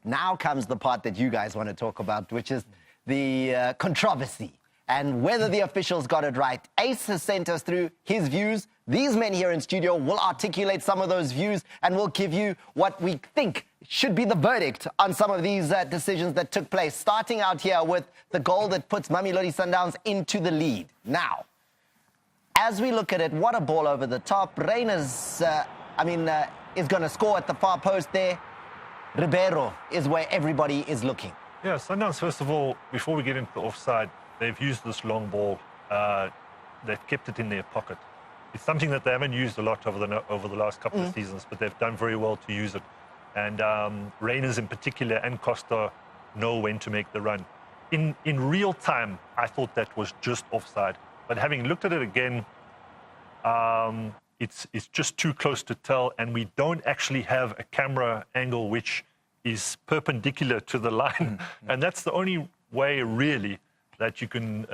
Now comes the part that you guys want to talk about, which is the controversy and whether the officials got it right. Ace has sent us through his views. These men here in studio will articulate some of those views and will give you what we think should be the verdict on some of these decisions that took place. Starting out here with the goal that puts Mamelodi Sundowns into the lead. Now, as we look at it, what a ball over the top. Reina's, is going to score at the far post there. Ribeiro is where everybody is looking. Yeah, Sundowns, first of all, before we get into the offside, they've used this long ball. They've kept it in their pocket. It's something that they haven't used a lot over the last couple of seasons, but they've done very well to use it. And Reina's in particular and Costa know when to make the run. In real time, I thought that was just offside. But having looked at it again, it's just too close to tell, and we don't actually have a camera angle which is perpendicular to the line. And that's the only way, really, that you can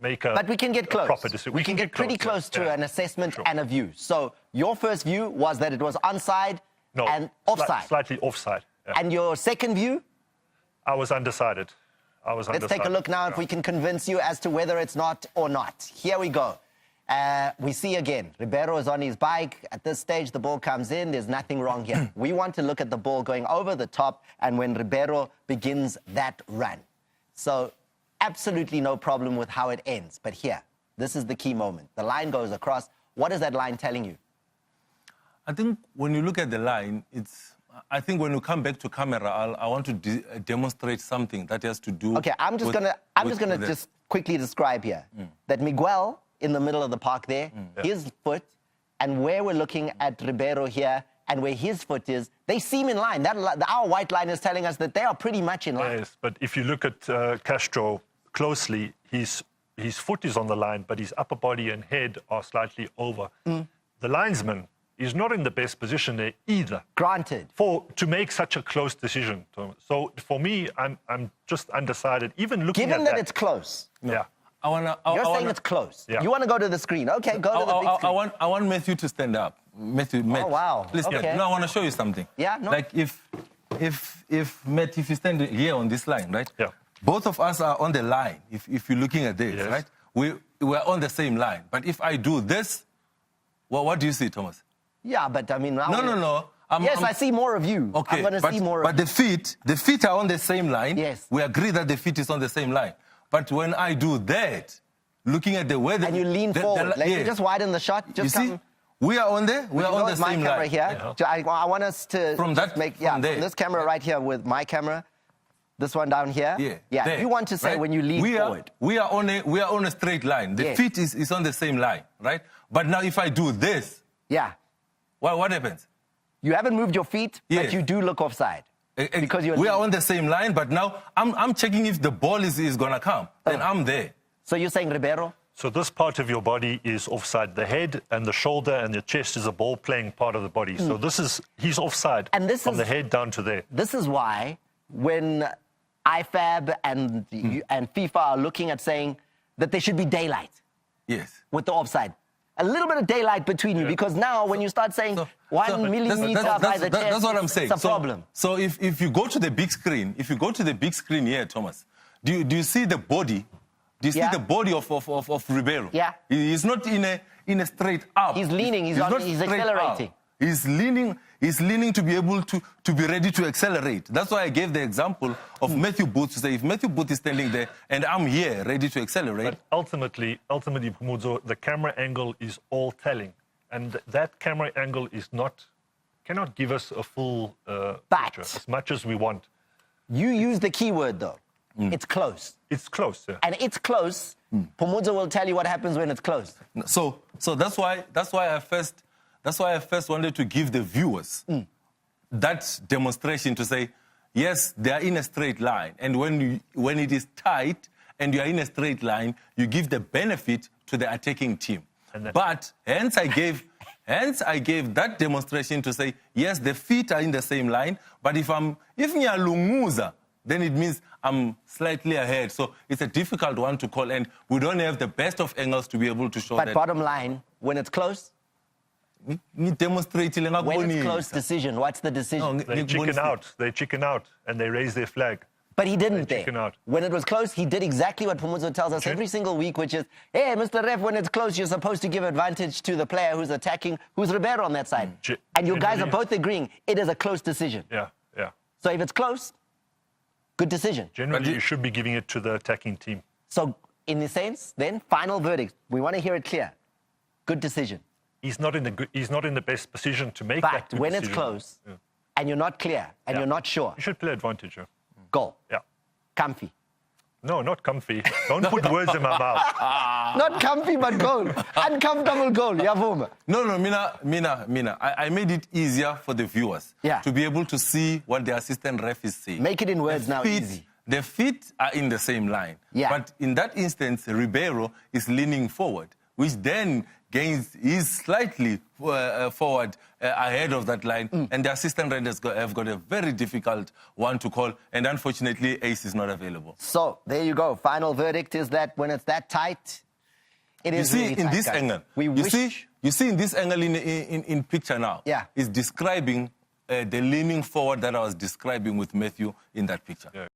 make a But we can get close. Proper decision. We can get pretty close to an assessment and a view. So your first view was that it was onside and offside. Slightly offside. Yeah. And your second view? I was undecided. Let's take a look now if we can convince you as to whether it's not or not. Here we go. We see again, Ribeiro is on his bike. At this stage, the ball comes in. There's nothing wrong here. We want to look at the ball going over the top and when Ribeiro begins that run. So absolutely no problem with how it ends. But here, this is the key moment. The line goes across. What is that line telling you? I think when you look at the line, I think when you come back to camera, I want to demonstrate something that has to do. Okay, I'm just gonna just quickly describe here that Miguel in the middle of the park there, his foot, and where we're looking at Ribeiro here and where his foot is, they seem in line. Our white line is telling us that they are pretty much in line. Yes, but if you look at Castro closely, his foot is on the line, but his upper body and head are slightly over. The linesman is not in the best position there either. Granted. To make such a close decision. So for me, I'm just undecided. Even looking Given at that it's close. Yeah. You're saying it's close. Yeah. You want to go to the screen. Okay, go to the big screen. I want Matthew to stand up. Matthew. Oh, wow. Please stand. Okay. No, I want to show you something. Yeah, no. Like if Matt, if you stand here on this line, right? Yeah. Both of us are on the line. If you're looking at this, right? We're on the same line. But if I do this, what do you see, Thomas? Yeah, but I mean... No. I see more of you. Okay, I'm going to see more of you. But the feet are on the same line. Yes. We agree that the feet is on the same line. But when I do that, looking at the weather... And you lean forward. Let me just widen the shot. Just you see, we are on the same line. My camera here. Yeah. I want us to... From this camera right here with my camera. This one down here. Yeah. If you want to say right? When you lean forward. We are on a straight line. The feet is on the same line, right? But now if I do this... Yeah. What happens? You haven't moved your feet, but you do look offside. Because we are on the same line, but now I'm checking if the ball is going to come. Then I'm there. So you're saying Ribeiro? So this part of your body is offside. The head and the shoulder and the chest is a ball-playing part of the body. So he's offside from the head down to there. This is why when IFAB and FIFA are looking at saying that there should be daylight. Yes. With the offside. A little bit of daylight between you, because now when you start saying 1 millimeter by the chest, that's what I'm saying. It's a problem. So if you go to the big screen, here, Thomas, do you see the body? Do you see the body of Ribeiro? Yeah. He's not in a straight up. He's leaning. He's accelerating. Up. He's leaning to be able to be ready to accelerate. That's why I gave the example of Matthew Booth to say if Matthew Booth is standing there and I'm here ready to accelerate. But ultimately, Phumudzo, the camera angle is all telling, and that camera angle cannot give us a full picture as much as we want. You use the key word though. It's close. It's close. Yeah. And it's close. Phumudzo will tell you what happens when it's close. So that's why I first wanted to give the viewers that demonstration to say, yes, they are in a straight line. And when it is tight and you are in a straight line, you give the benefit to the attacking team. But hence I gave that demonstration to say, yes, the feet are in the same line. But if ngiyalunguza, then it means I'm slightly ahead. So it's a difficult one to call. And we don't have the best of angles to be able to show that. But bottom line, when it's close, demonstrate When it's close decision, what's the decision? They chicken out. They chicken out and they raise their flag. But he didn't They chicken there. out. When it was close, he did exactly what Phumudzo tells us every single week, which is, hey, Mr. Ref, when it's close, you're supposed to give advantage to the player who's attacking, who's Ribeiro on that side. And you guys are both agreeing it is a close decision. Yeah, yeah. So if it's close, good decision. Generally, you should be giving it to the attacking team. So in the sense, then, final verdict. We want to hear it clear. Good decision. He's not in the best position to make that But good when decision. it's close and you're not clear and you're not sure, You should play advantage. Yeah. goal. Yeah. Comfy. No, not comfy. Don't put words in my mouth. Not comfy, but goal. Uncomfortable goal. Yavuma. No, Mina. I made it easier for the viewers to be able to see what the assistant ref is saying. Make it in words now, easy. The feet are in the same line. Yeah. But in that instance, Ribeiro is leaning forward, which then gains, is slightly forward ahead of that line. And the assistant refs have got a very difficult one to call. And unfortunately, Ace is not available. So there you go. Final verdict is that when it's that tight, it is really tight, in this guys. angle, We wish... you see in this angle in picture now, is describing the leaning forward that I was describing with Matthew in that picture. Yeah.